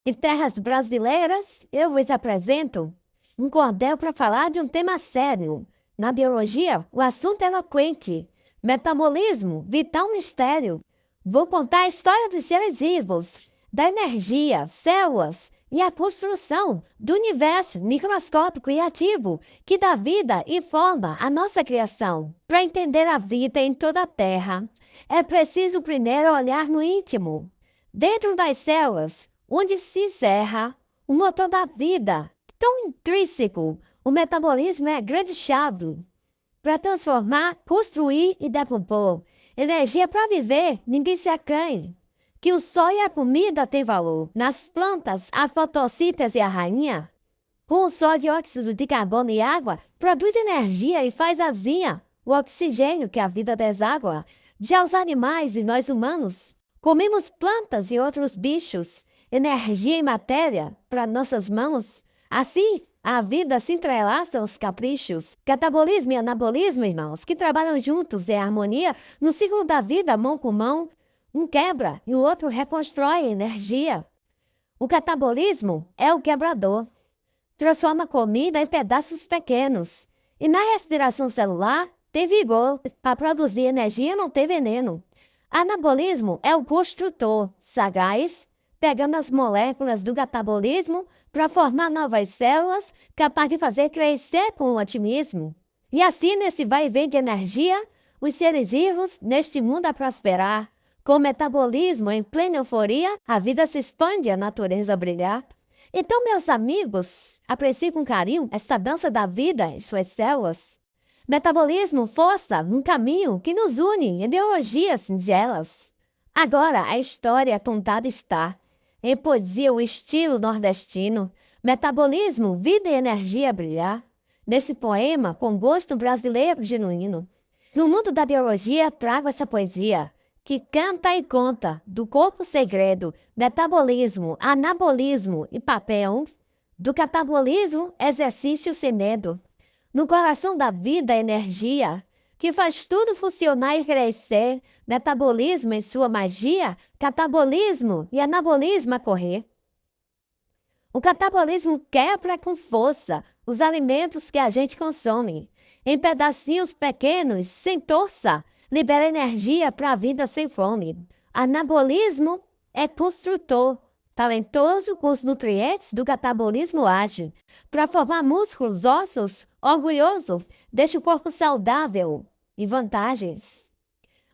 Em terras brasileiras, eu vos apresento um cordel para falar de um tema sério. Na biologia, o assunto é eloquente. Metabolismo, vital mistério. Vou contar a história dos seres vivos, da energia, células e a construção do universo microscópico e ativo que dá vida e forma a nossa criação. Para entender a vida em toda a Terra, é preciso primeiro olhar no íntimo. Dentro das células, onde se encerra o motor da vida, tão intrínseco, o metabolismo é a grande chave para transformar, construir e decompor. Energia para viver, ninguém se acanhe. Que o sol e a comida têm valor. Nas plantas, a fotossíntese é a rainha. Com o sol, dióxido de carbono e água, produz energia e faz azinha o oxigênio que a vida deságua. Já os animais e nós humanos, comemos plantas e outros bichos, energia e matéria para nossas mãos. Assim, a vida se entrelaça aos caprichos. Catabolismo e anabolismo, irmãos, que trabalham juntos em harmonia no ciclo da vida, mão com mão. Um quebra e o outro reconstrói a energia. O catabolismo é o quebrador. Transforma comida em pedaços pequenos. E na respiração celular, tem vigor. Para produzir energia não tem veneno. Anabolismo é o construtor, sagaz, pegando as moléculas do catabolismo para formar novas células, capaz de fazer crescer com otimismo. E assim, nesse vai e vem de energia, os seres vivos neste mundo a prosperar. Com o metabolismo em plena euforia, a vida se expande e a natureza a brilhar. Então, meus amigos, apreciem com carinho esta dança da vida em suas células. Metabolismo, força, um caminho que nos une em biologias singelas. Agora a história contada está, em poesia o estilo nordestino, metabolismo, vida e energia a brilhar. Nesse poema, com gosto brasileiro genuíno. No mundo da biologia, trago essa poesia, que canta e conta do corpo segredo, metabolismo, anabolismo e papel, do catabolismo, exercício sem medo. No coração da vida, energia, que faz tudo funcionar e crescer, metabolismo em sua magia, catabolismo e anabolismo a correr. O catabolismo quebra com força os alimentos que a gente consome, em pedacinhos pequenos, sem torça, libera energia para a vida sem fome. Anabolismo é construtor, talentoso com os nutrientes do catabolismo age, para formar músculos, ossos, orgulhoso, deixa o corpo saudável e vantagens.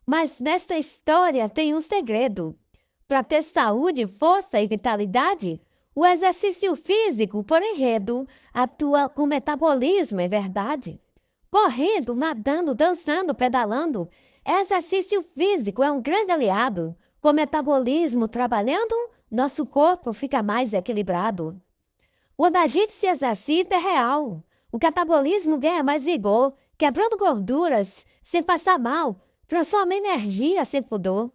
Mas nesta história tem um segredo. Para ter saúde, força e vitalidade, o exercício físico, por enredo, atua com metabolismo, é verdade. Correndo, nadando, dançando, pedalando, exercício físico é um grande aliado. Com o metabolismo trabalhando, nosso corpo fica mais equilibrado. Quando a gente se exercita é real. O catabolismo ganha mais vigor, quebrando gorduras sem passar mal, transforma energia sem pudor.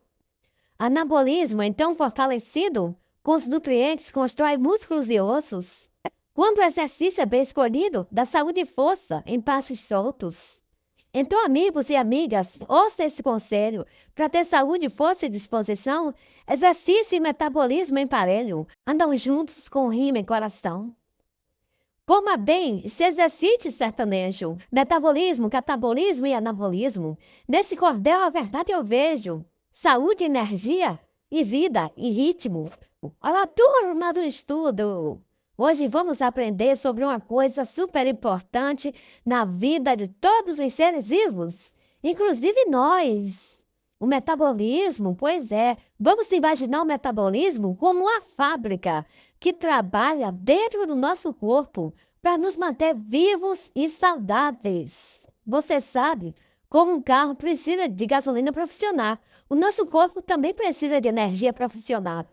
Anabolismo, então fortalecido, com os nutrientes constrói músculos e ossos. Quando o exercício é bem escolhido, dá saúde e força em passos soltos. Então, amigos e amigas, ouça esse conselho. Para ter saúde, força e disposição, exercício e metabolismo em parelho andam juntos com rima em coração. Coma bem, se exercite, sertanejo. Metabolismo, catabolismo e anabolismo. Nesse cordel a verdade eu vejo. Saúde, energia e vida e ritmo. Olá, turma do estudo! Hoje vamos aprender sobre uma coisa super importante na vida de todos os seres vivos, inclusive nós. O metabolismo, pois é, vamos imaginar o metabolismo como uma fábrica que trabalha dentro do nosso corpo para nos manter vivos e saudáveis. Você sabe, como um carro precisa de gasolina para funcionar, o nosso corpo também precisa de energia para funcionar.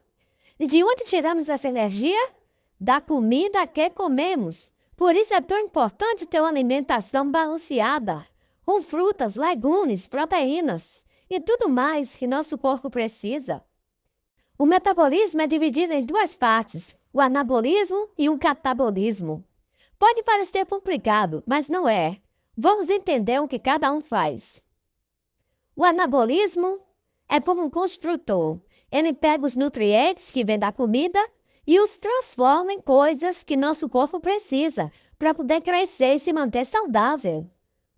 E de onde tiramos essa energia? Da comida que comemos. Por isso é tão importante ter uma alimentação balanceada, com frutas, legumes, proteínas e tudo mais que nosso corpo precisa. O metabolismo é dividido em duas partes, o anabolismo e o catabolismo. Pode parecer complicado, mas não é. Vamos entender o que cada um faz. O anabolismo é como um construtor. Ele pega os nutrientes que vêm da comida e os transforma em coisas que nosso corpo precisa para poder crescer e se manter saudável,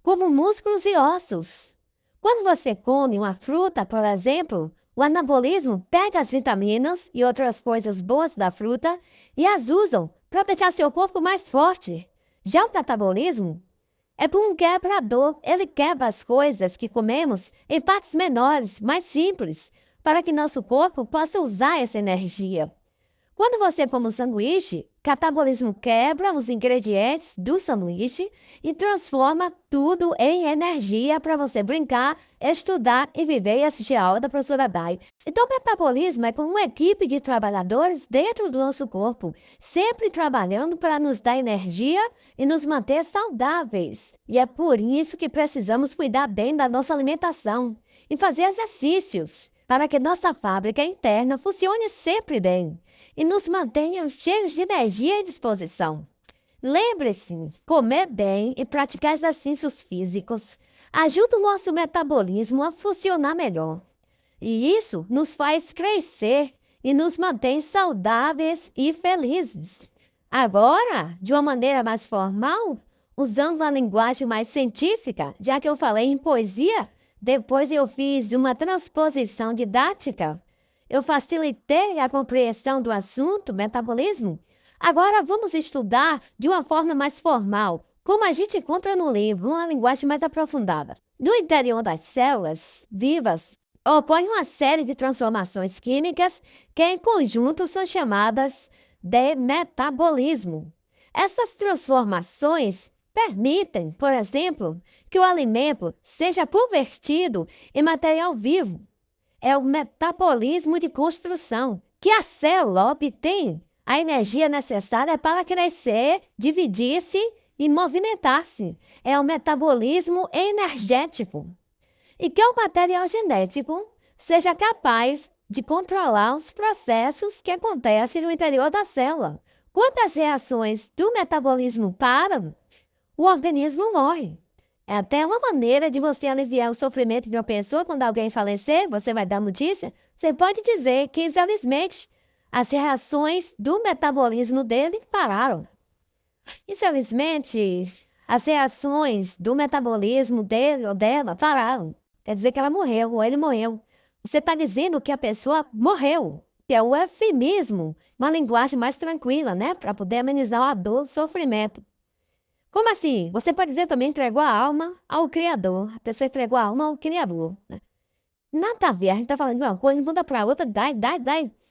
como músculos e ossos. Quando você come uma fruta, por exemplo, o anabolismo pega as vitaminas e outras coisas boas da fruta e as usam para deixar seu corpo mais forte. Já o catabolismo é um quebrador, ele quebra as coisas que comemos em partes menores, mais simples, para que nosso corpo possa usar essa energia. Quando você come um sanduíche, o catabolismo quebra os ingredientes do sanduíche e transforma tudo em energia para você brincar, estudar e viver e assistir a aula da professora Dai. Então, o metabolismo é como uma equipe de trabalhadores dentro do nosso corpo, sempre trabalhando para nos dar energia e nos manter saudáveis. E é por isso que precisamos cuidar bem da nossa alimentação e fazer exercícios para que nossa fábrica interna funcione sempre bem e nos mantenham cheios de energia e disposição. Lembre-se, comer bem e praticar exercícios físicos ajuda o nosso metabolismo a funcionar melhor. E isso nos faz crescer e nos mantém saudáveis e felizes. Agora, de uma maneira mais formal, usando a linguagem mais científica, já que eu falei em poesia, depois eu fiz uma transposição didática. Eu facilitei a compreensão do assunto, metabolismo. Agora vamos estudar de uma forma mais formal, como a gente encontra no livro, uma linguagem mais aprofundada. No interior das células vivas, ocorre uma série de transformações químicas que em conjunto são chamadas de metabolismo. Essas transformações permitem, por exemplo, que o alimento seja convertido em material vivo. É o metabolismo de construção, que a célula obtém a energia necessária para crescer, dividir-se e movimentar-se. É o metabolismo energético. E que o material genético seja capaz de controlar os processos que acontecem no interior da célula. Quando as reações do metabolismo param, o organismo morre. É até uma maneira de você aliviar o sofrimento de uma pessoa quando alguém falecer, você vai dar notícia. Você pode dizer que, infelizmente, as reações do metabolismo dele pararam. Infelizmente, as reações do metabolismo dele ou dela pararam. Quer dizer que ela morreu ou ele morreu. Você está dizendo que a pessoa morreu, que é o eufemismo, uma linguagem mais tranquila, né? Para poder amenizar a dor, o sofrimento. Como assim? Você pode dizer também entregou a alma ao Criador. A pessoa entregou a alma ao Criador, né? Nada a ver, a gente tá falando de uma coisa, muda para outra, dai,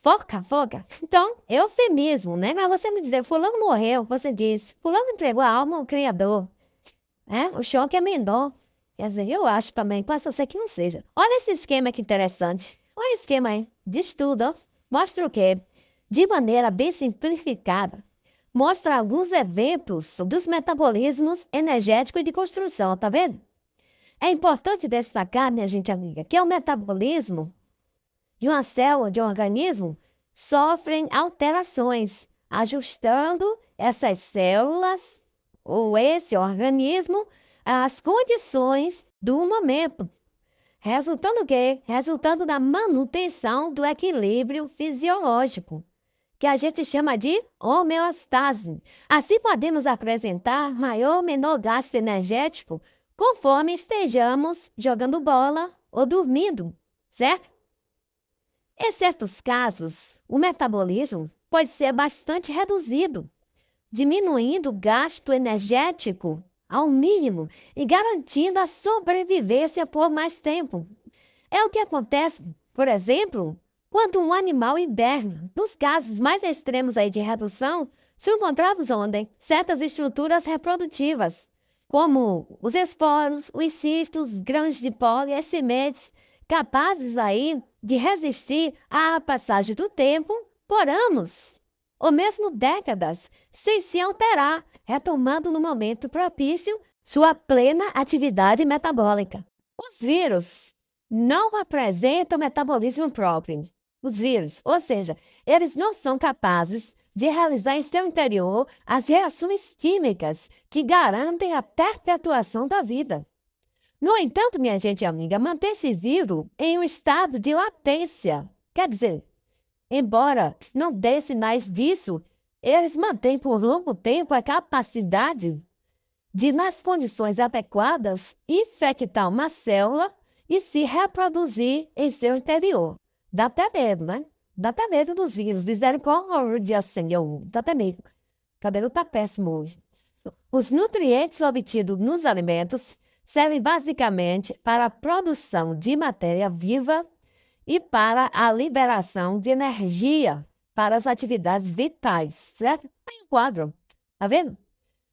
foca. Então, eufemismo, né? Mas você me dizer, fulano morreu, você diz, fulano entregou a alma ao Criador. O choque é menor. Quer dizer, eu acho também, pode ser que não seja. Olha esse esquema que interessante. Olha esse esquema aí, de estudo, ó. Mostra o quê? De maneira bem simplificada, mostra alguns eventos dos metabolismos energéticos e de construção, tá vendo? É importante destacar, minha gente amiga, que o metabolismo de uma célula, de um organismo, sofrem alterações, ajustando essas células ou esse organismo às condições do momento. Resultando o quê? Resultando da manutenção do equilíbrio fisiológico, que a gente chama de homeostase. Assim podemos apresentar maior ou menor gasto energético conforme estejamos jogando bola ou dormindo, certo? Em certos casos, o metabolismo pode ser bastante reduzido, diminuindo o gasto energético ao mínimo e garantindo a sobrevivência por mais tempo. É o que acontece, por exemplo, quando um animal hiberna. Nos casos mais extremos aí de redução, se encontramos onde certas estruturas reprodutivas, como os esporos, os cistos, os grãos de pólen, as sementes, capazes aí de resistir à passagem do tempo por anos, ou mesmo décadas, sem se alterar, retomando no momento propício sua plena atividade metabólica. Os vírus não apresentam metabolismo próprio. Os vírus, ou seja, eles não são capazes de realizar em seu interior as reações químicas que garantem a perpetuação da vida. No entanto, minha gente amiga, manter-se vivo em um estado de latência, quer dizer, embora não dê sinais disso, eles mantêm por longo tempo a capacidade de, nas condições adequadas, infectar uma célula e se reproduzir em seu interior. Dá até medo, né? Dá até medo dos vírus. Misericórdia, Senhor. Dá até medo. O cabelo tá péssimo hoje. Os nutrientes obtidos nos alimentos servem basicamente para a produção de matéria viva e para a liberação de energia para as atividades vitais, certo? Aí o quadro, tá vendo?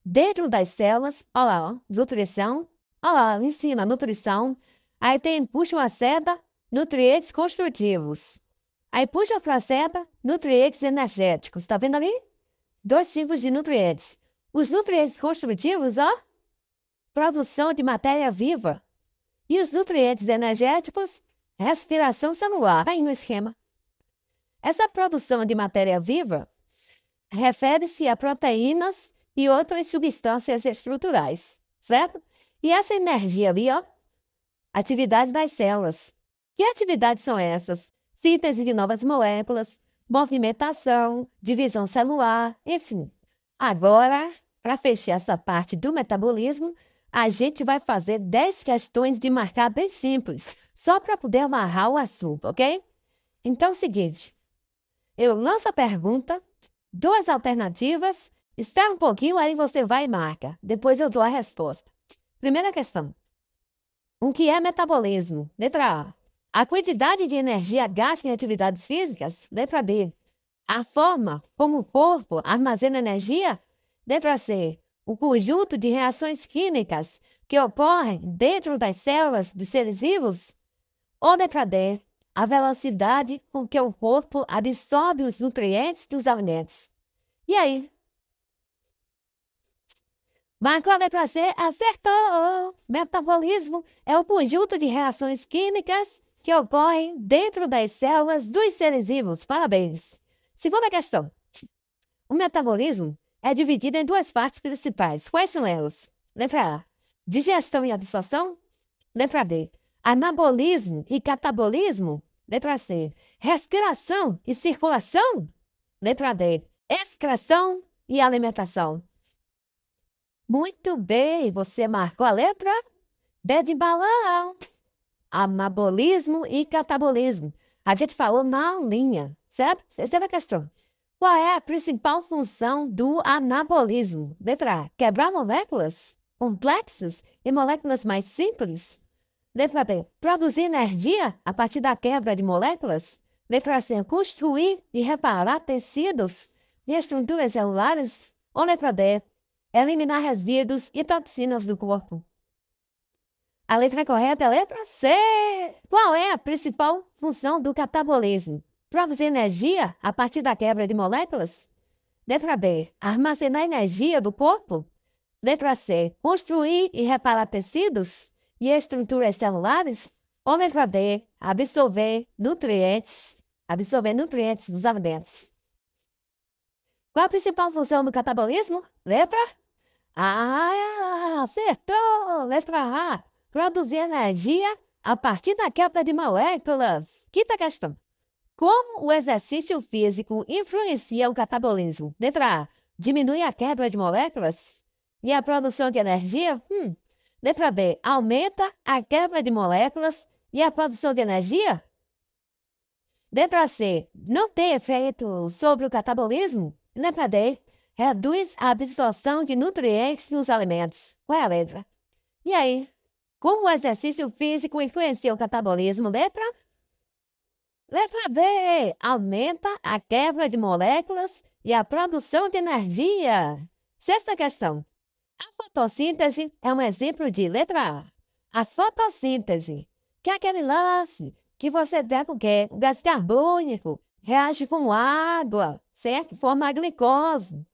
Dentro das células, olha lá, ó, nutrição, olha lá, ensina nutrição. Aí puxa uma seta, nutrientes construtivos. Aí puxa outra seta, nutrientes energéticos. Tá vendo ali? 2 tipos de nutrientes. Os nutrientes construtivos, ó, produção de matéria viva. E os nutrientes energéticos, respiração celular. Aí no esquema. Essa produção de matéria viva refere-se a proteínas e outras substâncias estruturais, certo? E essa energia ali, ó, atividade das células. Que atividades são essas? Síntese de novas moléculas, movimentação, divisão celular, enfim. Agora, para fechar essa parte do metabolismo, a gente vai fazer 10 questões de marcar bem simples, só para poder amarrar o assunto, ok? Então é o seguinte, eu lanço a pergunta, 2 alternativas, espera um pouquinho, aí você vai e marca. Depois eu dou a resposta. Primeira questão. O que é metabolismo? Letra A. A quantidade de energia gasta em atividades físicas? Letra B. A forma como o corpo armazena energia? Letra C. O conjunto de reações químicas que ocorrem dentro das células dos seres vivos? Ou letra D. A velocidade com que o corpo absorve os nutrientes dos alimentos? E aí? Marcou a letra C, acertou! Metabolismo é o conjunto de reações químicas que ocorrem dentro das células dos seres vivos. Parabéns! Segunda questão. O metabolismo é dividido em 2 partes principais. Quais são elas? Letra A. Digestão e absorção. Letra B. Anabolismo e catabolismo. Letra C. Respiração e circulação. Letra D. Excreção e alimentação. Muito bem, você marcou a letra B de balão. Anabolismo e catabolismo. A gente falou na aulinha, certo? Terceira questão. Qual é a principal função do anabolismo? Letra A. Quebrar moléculas complexas em moléculas mais simples. Letra B. Produzir energia a partir da quebra de moléculas. Letra C. Construir e reparar tecidos e estruturas celulares. Ou letra D. Eliminar resíduos e toxinas do corpo. A letra correta é a letra C. Qual é a principal função do catabolismo? Produzir energia a partir da quebra de moléculas? Letra B. Armazenar energia do corpo? Letra C. Construir e reparar tecidos e estruturas celulares? Ou letra D. Absorver nutrientes dos alimentos? Qual a principal função do catabolismo? Letra acertou! Letra A. Produzir energia a partir da quebra de moléculas. Quinta questão. Como o exercício físico influencia o catabolismo? Letra A. Diminui a quebra de moléculas e a produção de energia? Letra B. Aumenta a quebra de moléculas e a produção de energia? Letra C. Não tem efeito sobre o catabolismo? Letra D. Reduz a absorção de nutrientes nos alimentos. Qual é a letra? E aí? Como o exercício físico influencia o catabolismo? Letra B. Aumenta a quebra de moléculas e a produção de energia. Sexta questão. A fotossíntese é um exemplo de letra A. A fotossíntese, que é aquele lance que você pega o quê? O gás carbônico reage com água, certo? Forma a glicose.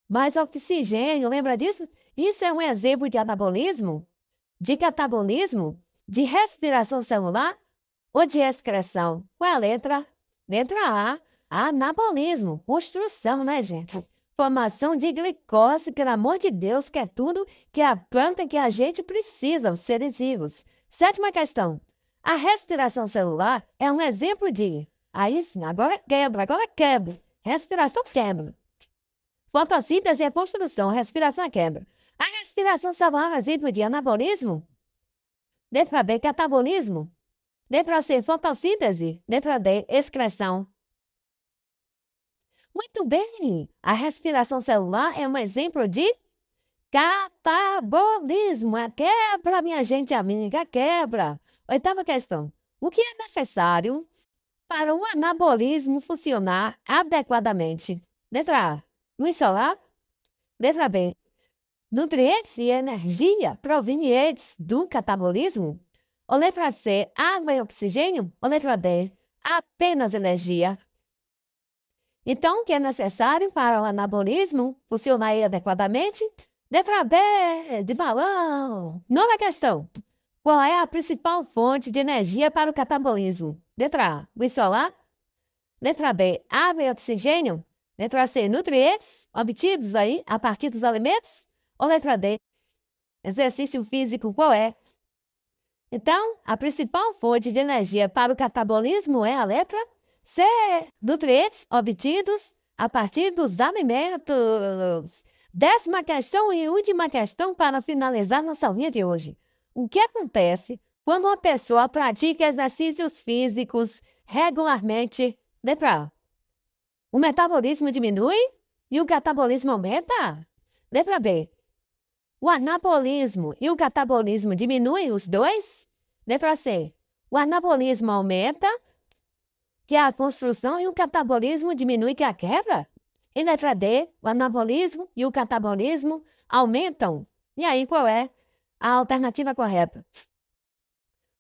Mais oxigênio, lembra disso? Isso é um exemplo de anabolismo, de catabolismo, de respiração celular ou de excreção? Qual é a letra? Letra A, anabolismo, construção, né, gente? Formação de glicose, pelo amor de Deus, que é tudo que a planta que a gente precisa, os seres vivos. Sétima questão. A respiração celular é um exemplo de Aí sim, agora quebra. Respiração quebra. Fotossíntese é construção, respiração é quebra. A respiração celular é exemplo de anabolismo? Letra B, catabolismo. Letra C, fotossíntese. Letra D, excreção. Muito bem! A respiração celular é um exemplo de catabolismo. A quebra, minha gente amiga, quebra. Oitava questão. O que é necessário para o anabolismo funcionar adequadamente? Letra A, luz solar. Letra B, nutrientes e energia provenientes do catabolismo? Ou letra C, água e oxigênio? Ou letra D, apenas energia? Então, o que é necessário para o anabolismo funcionar adequadamente? Letra B, de balão. Nona questão. Qual é a principal fonte de energia para o catabolismo? Letra A, luz solar. Letra B, água e oxigênio. Letra C, nutrientes obtidos aí a partir dos alimentos. Ou letra D, exercício físico, qual é? Então, a principal fonte de energia para o catabolismo é a letra C, nutrientes obtidos a partir dos alimentos. 10ª questão e última questão para finalizar nossa linha de hoje. O que acontece quando uma pessoa pratica exercícios físicos regularmente? Letra A. O metabolismo diminui e o catabolismo aumenta? Letra B. O anabolismo e o catabolismo diminuem os dois? Letra C. O anabolismo aumenta, que é a construção, e o catabolismo diminui, que é a quebra? E letra D. O anabolismo e o catabolismo aumentam. E aí, qual é a alternativa correta?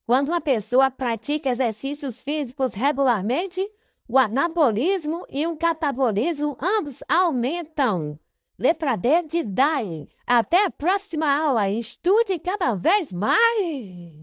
Quando uma pessoa pratica exercícios físicos regularmente, o anabolismo e o catabolismo ambos aumentam. Letra D de DAI. Até a próxima aula. Estude cada vez mais!